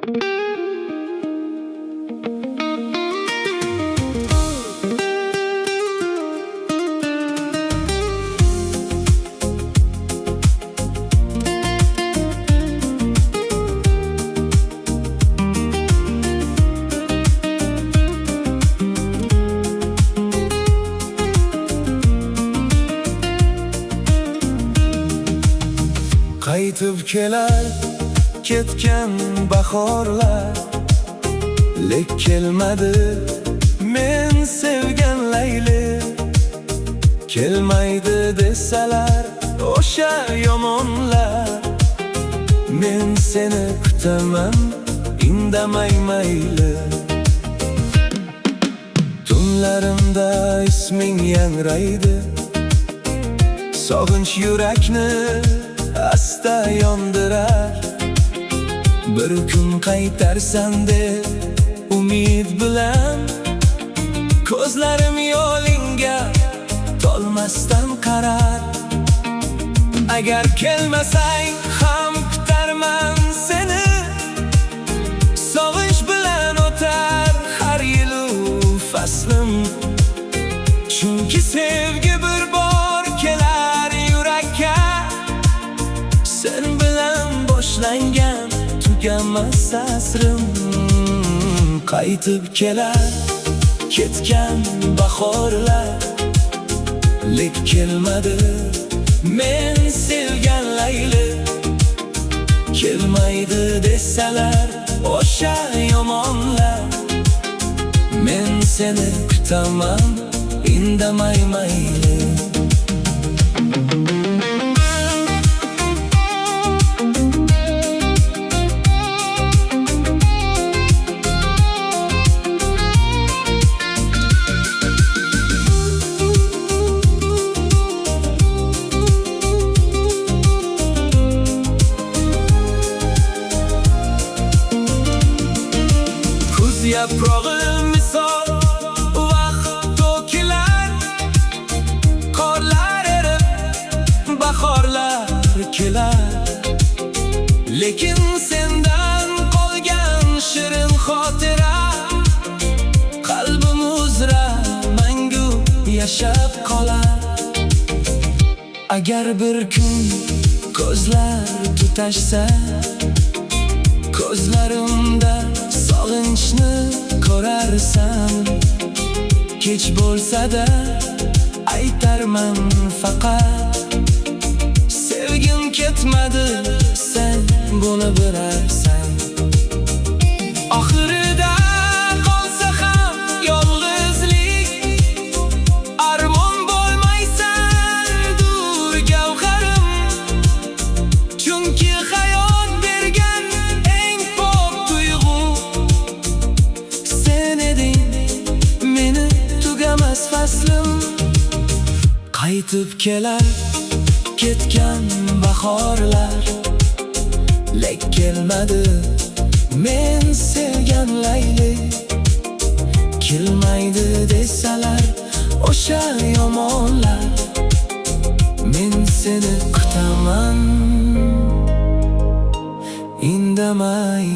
Qaytib kelar ketgan bahorlar, lek kelmadi men sevgan Layli. Kelmaydi desalar o'sha yomonlar, men seni kutaman indamay mayli. Tunlarimda isming yangraydi, sog'inch yurakni asta yondirar. Bir kun qaytarsan deb umid bilan, ko'zlarim yo'lingga tolmasdan qarar. Agar kelmasang ham kutarman seni, sog'inch bilan o'tar har yilu faslim. Chunki sevgi bir bor kelar yurakka, sen bilan boshlangan tugamas asrim. Qaytib kelar ketgan bahorlar, lek kelmadi men sevgan Layli. Kelmaydi desalar o'sha yomonlar, men seni kutaman indamay mayli. Yaprog'i misol vaqt to'kilar, qorlar erib bahorlar kelar. Lekin sendan qolgan shirin xotira qalbim uzra mangu yashab qolar. Agar bir kun ko'zlar tutashsa, ko'zlarimda sog'inchni ko'rarsan. Kech bo'lsa-da aytarman faqat, sevgim ketmadi, sen buni bilarsan. Oxirida qolsa ham yolg'izlik, armon bo'lmaysan dur gavharim. Chunki hayot bergan eng pok tuyg'u, sen eding meni tugamas faslim. Qaytib kelar ketgan bahorlar, lek kelmadi men sevgan Layli. Kelmaydi desalar o'sha yomonlar, men seni kutaman indamay